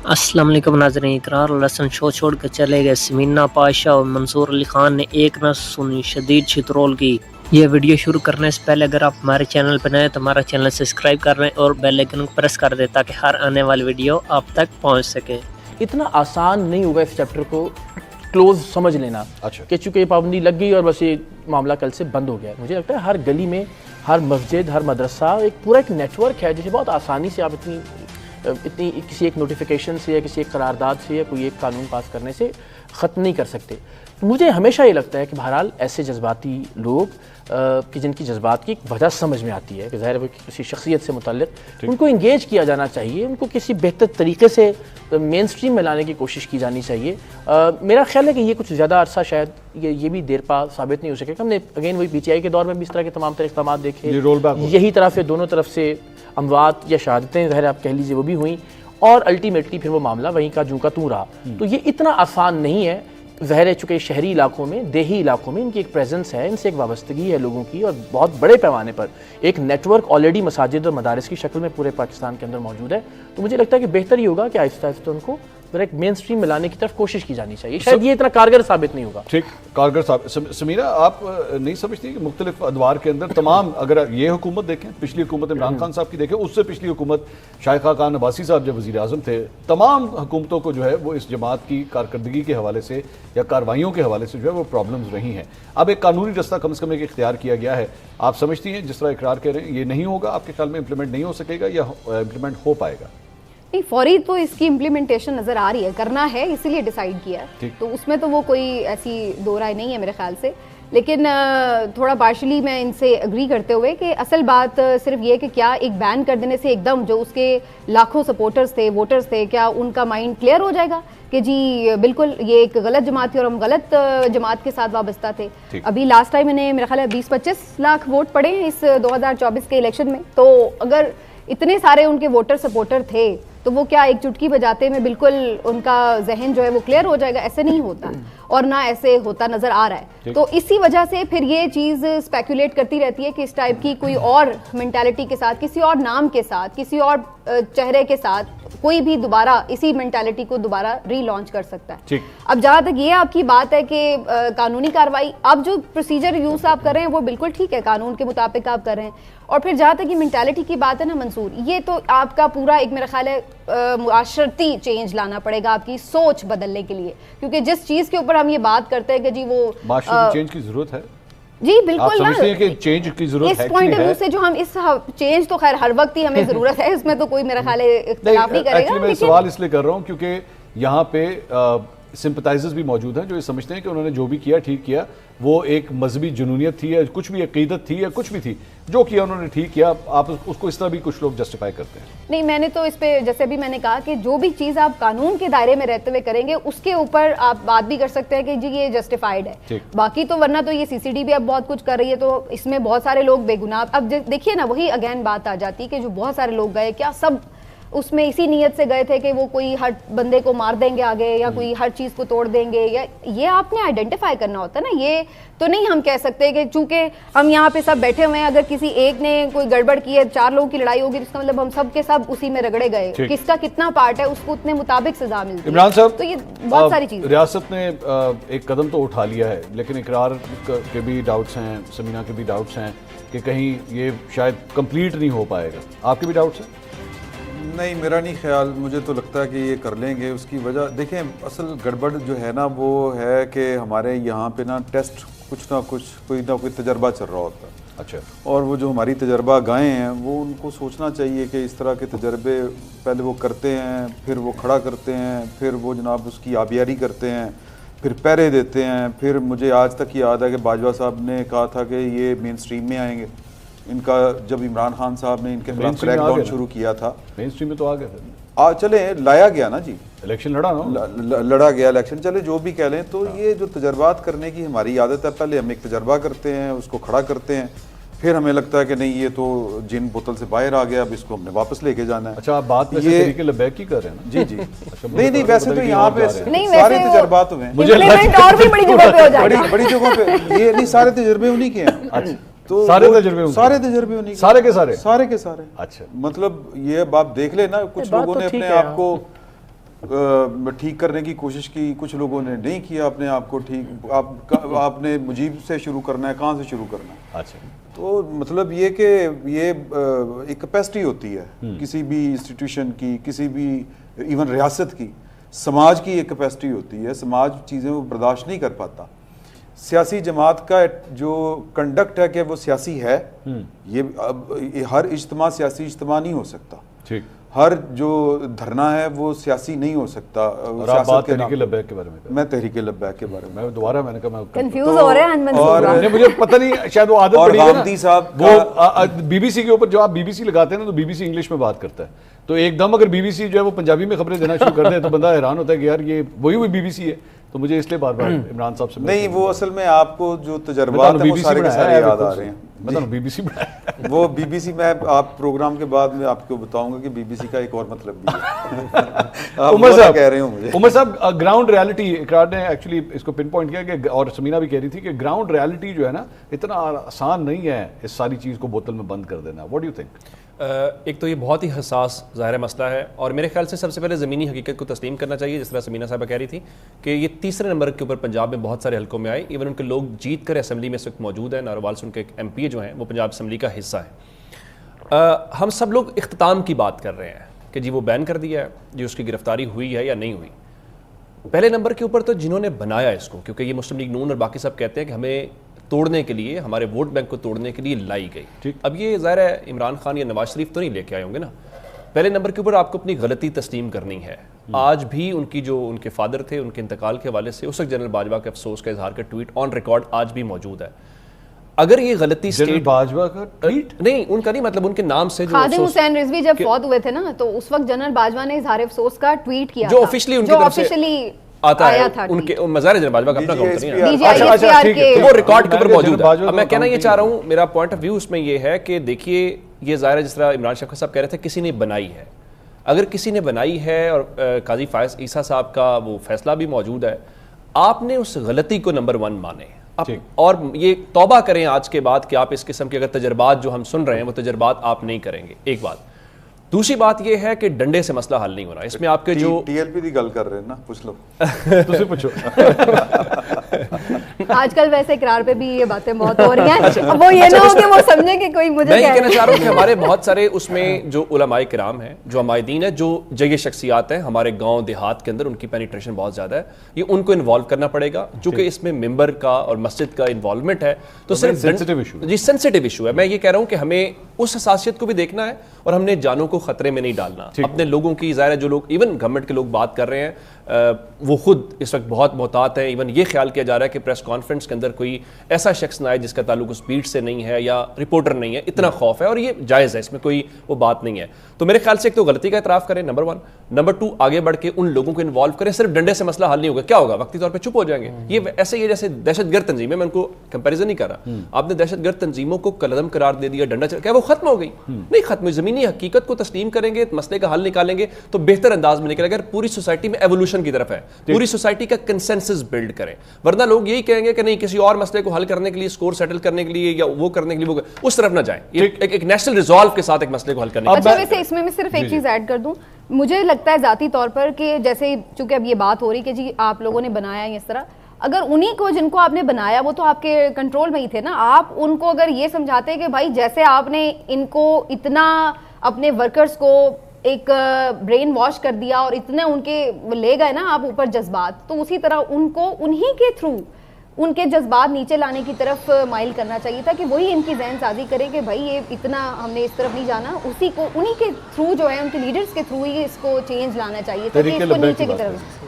السلام علیکم ناظرین، اقرار اور لسن شو چھوڑ کر چلے گئے سمینا پاشا اور منصور علی خان نے ایک نہ سنی شدید چھترول کی۔ یہ ویڈیو شروع کرنے سے پہلے اگر آپ ہمارے چینل پر نئے ہیں تو ہمارا چینل سبسکرائب کر لیں اور بیل آئیکن کو پریس کر دیں تاکہ ہر آنے والی ویڈیو آپ تک پہنچ سکے۔ اتنا آسان نہیں ہوگا اس چیپٹر کو کلوز سمجھ لینا کہ چونکہ یہ پابندی لگ گئی اور بس یہ معاملہ کل سے بند ہو گیا ہے۔ مجھے لگتا ہے ہر گلی میں، ہر مسجد، ہر مدرسہ ایک پورا ایک نیٹ ورک ہے جسے بہت آسانی سے آپ اتنی کسی ایک نوٹیفیکیشن سے یا کسی ایک قرارداد سے یا کوئی ایک قانون پاس کرنے سے ختم نہیں کر سکتے۔ مجھے ہمیشہ یہ لگتا ہے کہ بہرحال ایسے جذباتی لوگ کہ جن کی جذبات کی ایک وجہ سمجھ میں آتی ہے کہ ظاہر ہے کسی شخصیت سے متعلق ان کو انگیج کیا جانا چاہیے، ان کو کسی بہتر طریقے سے مین سٹریم میں لانے کی کوشش کی جانی چاہیے۔ میرا خیال ہے کہ یہ کچھ زیادہ عرصہ شاید یہ بھی دیر پا ثابت نہیں ہو سکے۔ ہم نے اگین وہی پی ٹی آئی کے دور میں بھی اس طرح کے تمام تر اقدامات دیکھے، یہی طرف سے دونوں طرف سے اموات یا شہادتیں ظاہر آپ کہہ لیجیے وہ بھی ہوئیں، اور الٹیمیٹلی پھر وہ معاملہ وہیں کا جوں کا توں رہا۔ تو یہ اتنا آسان نہیں ہے، ظاہر ہے چونکہ شہری علاقوں میں، دیہی علاقوں میں ان کی ایک پریزنس ہے، ان سے ایک وابستگی ہے لوگوں کی، اور بہت بڑے پیمانے پر ایک نیٹ ورک آلریڈی مساجد اور مدارس کی شکل میں پورے پاکستان کے اندر موجود ہے۔ تو مجھے لگتا ہے کہ بہتر ہی ہوگا کہ آہستہ آہستہ ان کو ایک مین سٹریم میں لانے کی طرف کوشش کی جانی چاہیے۔ شاید یہ اتنا کارگر ثابت نہیں ہوگا۔ ٹھیک، کارگر صاحب۔ سمیرہ، آپ نہیں سمجھتی کہ مختلف ادوار کے اندر تمام، اگر یہ حکومت دیکھیں، پچھلی حکومت عمران خان صاحب کی دیکھیں، اس سے پچھلی حکومت شائقہ خان عباسی صاحب جب وزیر اعظم تھے، تمام حکومتوں کو جو ہے وہ اس جماعت کی کارکردگی کے حوالے سے یا کارروائیوں کے حوالے سے جو ہے وہ پرابلمز رہی ہیں۔ اب ایک قانونی رستہ کم سے کم ایک اختیار کیا گیا ہے، آپ سمجھتی ہیں جس طرح اقرار کہہ رہے ہیں یہ نہیں ہوگا، آپ کے خیال میں امپلیمنٹ نہیں ہو سکے گا یا امپلیمنٹ ہو پائے گا؟ نہیں، فوری تو اس کی امپلیمنٹیشن نظر آ رہی ہے، کرنا ہے اسی لیے ڈیسائیڈ کیا ہے، تو اس میں تو وہ کوئی ایسی دو رائے نہیں ہے میرے خیال سے۔ لیکن تھوڑا پارشلی میں ان سے اگری کرتے ہوئے کہ اصل بات صرف یہ کہ کیا ایک بین کر دینے سے ایک دم جو اس کے لاکھوں سپورٹرز تھے، ووٹرز تھے، کیا ان کا مائنڈ کلیئر ہو جائے گا کہ جی بالکل یہ ایک غلط جماعت تھی اور ہم غلط جماعت کے ساتھ وابستہ تھے؟ ابھی لاسٹ ٹائم میں نے میرا خیال ہے 20-25 لاکھ ووٹ پڑے ہیں اس 2024 کے الیکشن میں، تو اگر اتنے سارے ان کے ووٹر سپورٹر تھے تو وہ کیا ایک چٹکی بجاتے میں بالکل ان کا ذہن جو ہے وہ کلیئر ہو جائے گا؟ ایسے نہیں ہوتا، اور نہ ایسے ہوتا نظر آ رہا ہے۔ تو اسی وجہ سے پھر یہ چیز اسپیکولیٹ کرتی رہتی ہے کہ اس ٹائپ کی کوئی اور مینٹیلٹی کے ساتھ، کسی اور نام کے ساتھ، کسی اور چہرے کے ساتھ کوئی بھی دوبارہ اسی مینٹیلٹی کو دوبارہ ری لانچ کر سکتا ہے۔ اب جہاں تک یہ آپ کی بات ہے کہ قانونی کارروائی، آپ جو پروسیجر یوز آپ کر رہے ہیں وہ بالکل ٹھیک ہے، قانون کے مطابق آپ کر رہے ہیں۔ اور پھر جہاں تک یہ مینٹیلٹی کی بات ہے نا منصور، یہ تو آپ کا پورا ایک میرا خیال ہے معاشرتی چینج لانا پڑے گا آپ کی سوچ بدلنے کے لیے، کیونکہ جس چیز کے اوپر ہم یہ بات کرتے ہیں کہ جی وہ معاشرتی چینج کی ضرورت ہے۔ جی بالکل، آپ سمجھتے ہیں کہ چینج کی ضرورت ہے؟ اس پوائنٹ آف ویو سے جو ہم اس چینج تو خیر ہر وقت ہی ہمیں ضرورت ہے، اس میں تو کوئی میرا خیال ہے اختلاف نہیں کرے گا۔ میں سوال اس لیے کر رہا ہوں کیونکہ یہاں پہ سمپتائزرز بھی موجود ہیں جو یہ سمجھتے ہیں کہ انہوں نے جو بھی کیا ٹھیک کیا، وہ ایک مذہبی جنونیت تھی یا کچھ بھی عقیدت تھی یا کچھ بھی تھی، جو کیا انہوں نے ٹھیک کیا۔ آپ اس کو اس طرح بھی کچھ لوگ جسٹیفائی کرتے ہیں۔ نہیں، میں نے تو اس پہ جیسے بھی میں نے کہا کہ جو بھی چیز آپ قانون کے دائرے میں رہتے ہوئے کریں گے اس کے اوپر آپ بات بھی کر سکتے ہیں کہ جی یہ جسٹیفائڈ ہے، باقی تو ورنہ تو یہ سی سی ڈی بھی اب بہت کچھ کر رہی ہے، تو اس میں بہت سارے لوگ بے گناہ۔ اب دیکھیے نا، وہی اگین بات آ جاتی کہ جو بہت سارے لوگ گئے، کیا سب اس میں اسی نیت سے گئے تھے کہ وہ کوئی ہر بندے کو مار دیں گے آگے یا کوئی ہر چیز کو توڑ دیں گے؟ یا یہ آپ نے آئیڈینٹیفائی کرنا ہوتا ہے نا۔ یہ تو نہیں ہم کہہ سکتے کہ چونکہ ہم یہاں پہ سب بیٹھے ہوئے ہیں، اگر کسی ایک نے کوئی گڑبڑ کی ہے، 4 لوگوں کی لڑائی ہوگی، تو اس کا مطلب ہم سب کے سب اسی میں رگڑے گئے، کس کا کتنا پارٹ ہے اس کو اتنے مطابق سزا ملتی ہے۔ عمران صاحب، تو یہ بہت ساری چیز، ریاست نے ایک قدم تو اٹھا لیا ہے، لیکن اقرار کے بھی ڈاؤٹس ہیں، سمینہ کے بھی ڈاؤٹس ہیں کہ کہیں یہ شاید کمپلیٹ نہیں ہو پائے گا۔ آپ کے بھی ڈاؤٹس ہیں؟ نہیں، میرا نہیں خیال، مجھے تو لگتا ہے کہ یہ کر لیں گے۔ اس کی وجہ دیکھیں، اصل گڑبڑ جو ہے نا وہ ہے کہ ہمارے یہاں پہ نا ٹیسٹ کچھ نہ کچھ کوئی نہ کوئی تجربہ چل رہا ہوتا ہے۔ اچھا، اور وہ جو ہماری تجربہ گائیں ہیں وہ ان کو سوچنا چاہیے کہ اس طرح کے تجربے پہلے وہ کرتے ہیں، پھر وہ کھڑا کرتے ہیں، پھر وہ جناب اس کی آبیاری کرتے ہیں، پھر پہرے دیتے ہیں۔ پھر مجھے آج تک یاد ہے کہ باجوہ صاحب نے کہا تھا کہ یہ مین سٹریم میں آئیں گے۔ ان کا جب عمران خان صاحب نے ان کے خلاف کریک ڈاؤن شروع کیا تھا، مین سٹریم میں تو آ گئے تھے، چلیں لایا گیا نا جی، الیکشن لڑا نا، لڑا گیا الیکشن، چلے جو بھی کہہ لیں۔ تو یہ جو تجربات کرنے کی ہماری عادت ہے، پہلے ہم ایک تجربہ کرتے ہیں، اس کو کھڑا کرتے ہیں، پھر ہمیں لگتا ہے کہ نہیں یہ تو جن بوتل سے باہر آ گیا، اب اس کو ہم نے واپس لے کے جانا ہے۔ اچھا، آپ بات میں سے طریق لبیک کی کر رہے ہیں نا؟ جی جی، نہیں ویسے تو یہاں پہ سارے تجربات ہوئے ہیں، اور بھی بڑی جگہ پہ ہو جائے گا، بڑی جگہوں پہ یہ نہیں، سارے تجربے انہی کے ہیں۔ تو سارے تجربے انہی سارے کے سارے۔ اچھا، مطلب یہ اب آپ دیکھ لیں نا، کچھ لوگوں نے اپنے آپ کو ٹھیک کرنے کی کوشش کی, کچھ لوگوں نے نہیں کیا اپنے آپ کو ٹھیک. آپ نے مجیب سے شروع کرنا ہے, کہاں سے شروع کرنا ہے؟ اچھا, تو مطلب یہ کہ یہ ایک کیپیسٹی ہوتی ہے کسی بھی انسٹیٹیوشن کی, کسی بھی ایون ریاست کی, سماج کی ایک کیپیسٹی ہوتی ہے. سماج چیزیں وہ برداشت نہیں کر پاتا. سیاسی جماعت کا جو کنڈکٹ ہے کہ وہ سیاسی ہے, یہ ہر اجتماع سیاسی اجتماع نہیں ہو سکتا. ٹھیک, ہر جو دھرنا ہے وہ سیاسی نہیں ہو سکتا. اور آپ بات تحریک لبیک کے بارے میں, میں تحریک لبیک کے بارے میں دوبارہ میں نے کہا میں کنفیوز ہو رہے ہیں اور مجھے پتہ نہیں, شاید وہ عادت پڑی ہے نا. غامدی صاحب وہ بی بی سی کے اوپر جو آپ بی بی سی لگاتے ہیں نا, تو بی بی سی انگلش میں بات کرتا ہے, تو ایک دم اگر بی بی سی جو ہے وہ پنجابی میں خبریں دینا شروع کر دیں تو بندہ حیران ہوتا ہے کہ یار یہ وہی ہوئی بی بی سی ہے. تو مجھے اس لیے بار بار عمران صاحب سے نہیں, وہ اصل میں آپ کو جو تجربات ہیں وہ سارے کے سارے یاد آ رہے ہیں. مطلب بی بی سی بنایا, وہ بی بی سی, میں آپ پروگرام کے بعد میں آپ کو بتاؤں گا کہ بی بی سی کا ایک اور مطلب بھی ہے. عمر صاحب کہہ رہے ہوں مجھے, عمر صاحب گراؤنڈ ریالٹی, اقرار نے ایکچولی اس کو پن پوائنٹ کیا کہ, اور سمینہ بھی کہہ رہی تھی کہ گراؤنڈ ریالٹی جو ہے نا اتنا آسان نہیں ہے اس ساری چیز کو بوتل میں بند کر دینا. What do you think? ایک تو یہ بہت ہی حساس ظاہر مسئلہ ہے, اور میرے خیال سے سب سے پہلے زمینی حقیقت کو تسلیم کرنا چاہیے. جس طرح سمینہ صاحبہ کہہ رہی تھی کہ یہ تیسرے نمبر کے اوپر پنجاب میں بہت سارے حلقوں میں آئے, ایون ان کے لوگ جیت کر اسمبلی میں اس وقت موجود ہیں. نارووال سے ان کے ایم پی جو ہیں وہ پنجاب اسمبلی کا حصہ ہیں. ہم سب لوگ اختتام کی بات کر رہے ہیں کہ جی وہ بین کر دیا ہے, جی اس کی گرفتاری ہوئی ہے یا نہیں ہوئی. پہلے نمبر کے اوپر تو جنہوں نے بنایا اس کو, کیونکہ یہ مسلم لیگ نون اور باقی سب کہتے ہیں کہ ہمیں توڑنے کے لیے, ہمارے ووٹ بینک کو توڑنے کے لیے لائی گئی. اب یہ ظاہر ہے عمران خان یا نواز شریف تو نہیں لے کے آئے ہوں گے نا. پہلے نمبر کے اوپر آپ کو اپنی غلطی تسلیم کرنی ہے. آج بھی ان کی جو ان کے فادر تھے, ان کے انتقال کے حوالے سے اس وقت جنرل باجوہ کے افسوس کا اظہار کا ٹویٹ آن ریکارڈ آج بھی موجود ہے. اگر یہ غلطی جنرل باجوہ کا ٹویٹ نہیں, ان کا نہیں, مطلب ان کے نام سے جو خادم حسین رضوی جب فوت ہوئے تھے نا, تو اس وقت جنرل باجوہ نے اظہار افسوس کا ٹویٹ کیا جو آفیشلی ان کی طرف سے آتا ہے, ان کے مظاہر جنرل باجوہ کا اپنا اکاؤنٹ نہیں ہے, وہ ریکارڈ کے اوپر موجود ہے. اب میں کہنا یہ چاہ رہا ہوں, میرا پوائنٹ آف ویو اس میں یہ ہے کہ دیکھیے یہ ظاہر ہے جس طرح عمران شفقت صاحب کہہ رہے تھے کسی نے بنائی ہے. اگر کسی نے بنائی ہے اور قاضی فائز عیسیٰ صاحب کا وہ فیصلہ بھی موجود ہے, آپ نے اس غلطی کو نمبر 1 مانے اور یہ توبہ کریں آج کے بعد کہ آپ اس قسم کے اگر تجربات جو ہم سن رہے ہیں وہ تجربات آپ نہیں کریں گے. ایک بات. دوسری بات یہ ہے کہ ڈنڈے سے مسئلہ حل نہیں ہو رہا. اس میں آپ کے جو ٹی ایل پی دی گل کر رہے ہیں نا, پوچھ لو تجھے پوچھو. آج کل ویسے اقرار پہ بھی یہ باتیں بہت ہو رہی ہیں, وہ یہ نہ ہو کہ وہ سمجھیں کہ کوئی مجھے. میں یہ کہنا چاہ رہا ہوں کہ ہمارے بہت سارے اس میں جو علماء کرام ہیں, جو عمائدین ہیں, جو جگہ شخصیات ہیں ہمارے گاؤں دیہات کے اندر, ان کی پینیٹریشن بہت زیادہ ہے. یہ ان کو انوالو کرنا پڑے گا, چونکہ اس میں ممبر کا اور مسجد کا انوالومنٹ ہے تو صرف سینسٹیو ایشو ہے. میں یہ کہہ رہا ہوں کہ ہمیں اس حساسیت کو بھی دیکھنا ہے اور ہم نے جانوں کو خطرے میں نہیں ڈالنا. اپنے لوگوں کی ظاہر ہے جو لوگ ایون گورنمنٹ کے لوگ بات کر رہے ہیں وہ خود اس وقت بہت محتاط ہیں. ایون یہ خیال کیا جا رہا ہے کہ پریس کانفرنس کے اندر کوئی ایسا شخص نہ آئے جس کا تعلق اس بیٹ سے نہیں ہے یا رپورٹر نہیں ہے. اتنا خوف ہے اور یہ جائز ہے, اس میں کوئی وہ بات نہیں ہے. تو میرے خیال سے ایک تو غلطی کا اعتراف کریں نمبر 1. نمبر 2 آگے بڑھ کے ان لوگوں کو انوالو کریں. صرف ڈنڈے سے مسئلہ حل نہیں ہوگا. کیا ہوگا, وقتی طور پہ چپ ہو جائیں گے. یہ ایسے ہی جیسے دہشت گرد تنظیمیں, میں ان کو کمپیریزن نہیں کر رہا, آپ نے دہشت گرد تنظیموں کو کلعدم قرار دے دیا, ڈنڈا کیا وہ ختم ہو گئی؟ نہیں ختم ہوئی. زمینی حقیقت کو تسلیم کریں گے, مسئلے کا حل نکالیں گے تو بہتر انداز میں نکلے گا. پوری سوسائٹی میں ایوولوشن کی طرف ہے, پوری سوسائٹی کا کنسنسس بلڈ کریں. ورنہ لوگ یہی کہیں گے کہ نہیں کسی اور مسئلے کو حل کرنے کے لیے, اسکور سیٹل کرنے کے لیے یا وہ کرنے کے لیے, وہ اس طرف نہ جائیں. ایک نیشنل ریزالو کے ساتھ ایک مسئلے کو حل کرنے. اچھا ویسے اس میں صرف ایک چیز ایڈ کر دوں, مجھے لگتا ہے ذاتی طور پر کہ جیسے چونکہ اب یہ بات ہو رہی کہ جی آپ لوگوں نے بنایا اس طرح, اگر انہی کو جن کو آپ نے بنایا وہ تو آپ کے کنٹرول میں ہی تھے نا, آپ ان کو اگر یہ سمجھاتے کہ بھائی جیسے آپ نے ان کو اتنا اپنے ورکرز کو ایک برین واش کر دیا اور اتنے ان کے لے گئے نا آپ اوپر جذبات, تو اسی طرح ان کو انہی کے تھرو ان کے جذبات نیچے لانے کی طرف مائل کرنا چاہیے تھا کہ وہی ان کی ذہن سازی کرے کہ بھائی یہ اتنا ہم نے اس طرف نہیں جانا, اسی کو انہی کے تھرو جو ہے ان کے لیڈرز کے تھرو ہی اس کو چینج لانا چاہیے تھا کہ اس کو نیچے کی طرف.